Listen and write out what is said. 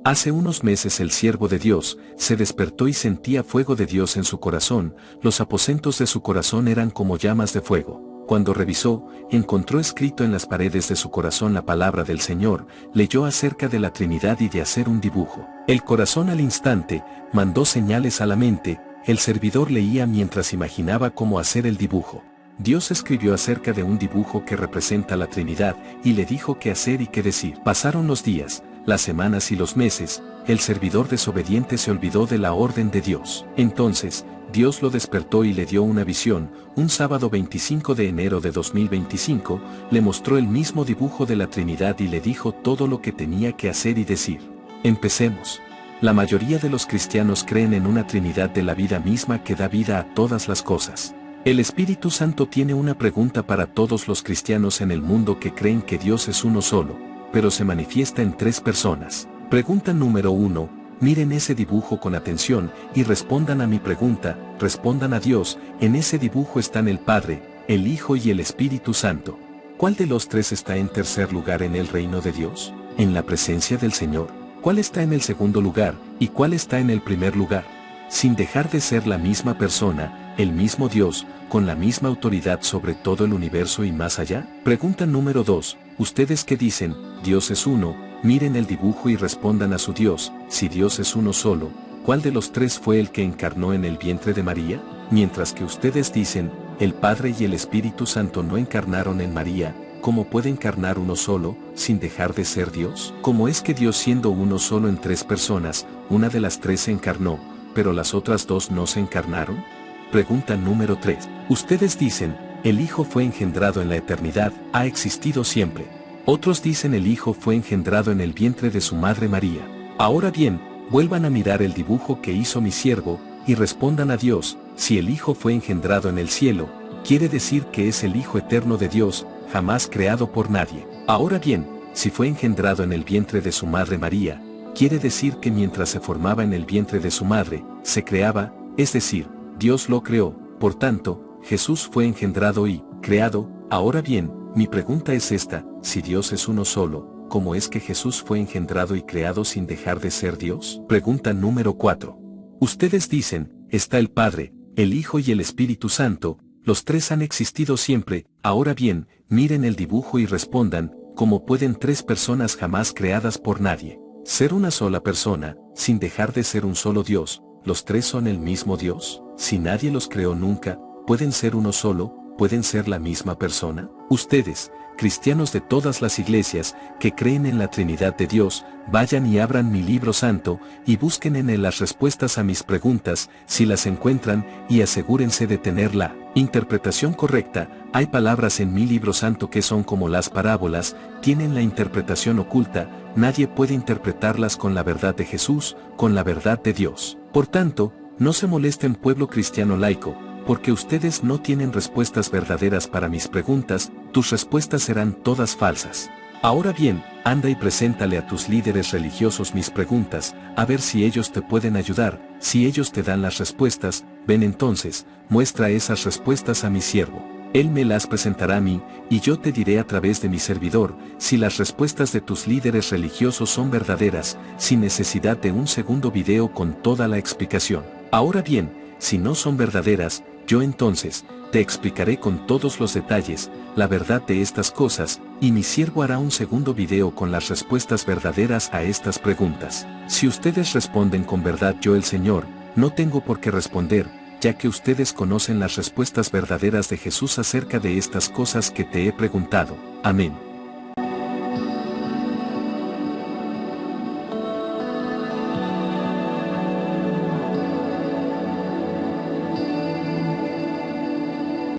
Hace unos meses el siervo de Dios se despertó y sentía fuego de Dios en su corazón, los aposentos de su corazón eran como llamas de fuego. Cuando revisó, encontró escrito en las paredes de su corazón la palabra del Señor, leyó acerca de la Trinidad y de hacer un dibujo. El corazón al instante mandó señales a la mente, el servidor leía mientras imaginaba cómo hacer el dibujo. Dios escribió acerca de un dibujo que representa la Trinidad y le dijo qué hacer y qué decir. Pasaron los días, las semanas y los meses, el servidor desobediente se olvidó de la orden de Dios. Entonces, Dios lo despertó y le dio una visión. Un sábado 25 de enero de 2025, le mostró el mismo dibujo de la Trinidad y le dijo todo lo que tenía que hacer y decir. Empecemos. La mayoría de los cristianos creen en una Trinidad de la vida misma que da vida a todas las cosas. El Espíritu Santo tiene una pregunta para todos los cristianos en el mundo que creen que Dios es uno solo, pero se manifiesta en tres personas. Pregunta número 1, miren ese dibujo con atención y respondan a mi pregunta, respondan a Dios, en ese dibujo están el Padre, el Hijo y el Espíritu Santo. ¿Cuál de los tres está en tercer lugar en el reino de Dios? ¿En la presencia del Señor? ¿Cuál está en el segundo lugar y cuál está en el primer lugar? Sin dejar de ser la misma persona, el mismo Dios, con la misma autoridad sobre todo el universo y más allá. Pregunta número 2, ustedes que dicen, Dios es uno, miren el dibujo y respondan a su Dios, si Dios es uno solo, ¿cuál de los tres fue el que encarnó en el vientre de María? Mientras que ustedes dicen, el Padre y el Espíritu Santo no encarnaron en María, ¿cómo puede encarnar uno solo, sin dejar de ser Dios? ¿Cómo es que Dios siendo uno solo en tres personas, una de las tres se encarnó, pero las otras dos no se encarnaron? Pregunta número 3. Ustedes dicen, el Hijo fue engendrado en la eternidad, ha existido siempre. Otros dicen el Hijo fue engendrado en el vientre de su madre María. Ahora bien, vuelvan a mirar el dibujo que hizo mi siervo, y respondan a Dios, si el Hijo fue engendrado en el cielo, quiere decir que es el Hijo eterno de Dios, jamás creado por nadie. Ahora bien, si fue engendrado en el vientre de su madre María, quiere decir que mientras se formaba en el vientre de su madre, se creaba, es decir, Dios lo creó, por tanto, Jesús fue engendrado y creado. Ahora bien, mi pregunta es esta, si Dios es uno solo, ¿cómo es que Jesús fue engendrado y creado sin dejar de ser Dios? Pregunta número 4. Ustedes dicen, está el Padre, el Hijo y el Espíritu Santo, los tres han existido siempre. Ahora bien, miren el dibujo y respondan, ¿cómo pueden tres personas jamás creadas por nadie ser una sola persona, sin dejar de ser un solo Dios? ¿Los tres son el mismo Dios? Si nadie los creó nunca, ¿pueden ser uno solo? ¿Pueden ser la misma persona? Ustedes, cristianos de todas las iglesias, que creen en la Trinidad de Dios, vayan y abran mi libro santo, y busquen en él las respuestas a mis preguntas, si las encuentran, y asegúrense de tener la interpretación correcta. Hay palabras en mi libro santo que son como las parábolas, tienen la interpretación oculta, nadie puede interpretarlas con la verdad de Jesús, con la verdad de Dios. Por tanto, no se molesten pueblo cristiano laico, porque ustedes no tienen respuestas verdaderas para mis preguntas, tus respuestas serán todas falsas. Ahora bien, anda y preséntale a tus líderes religiosos mis preguntas, a ver si ellos te pueden ayudar. Si ellos te dan las respuestas, ven entonces, muestra esas respuestas a mi siervo. Él me las presentará a mí, y yo te diré a través de mi servidor, si las respuestas de tus líderes religiosos son verdaderas, sin necesidad de un segundo video con toda la explicación. Ahora bien, si no son verdaderas, yo entonces te explicaré con todos los detalles la verdad de estas cosas, y mi siervo hará un segundo video con las respuestas verdaderas a estas preguntas. Si ustedes responden con verdad, yo el Señor, no tengo por qué responder, ya que ustedes conocen las respuestas verdaderas de Jesús acerca de estas cosas que te he preguntado. Amén.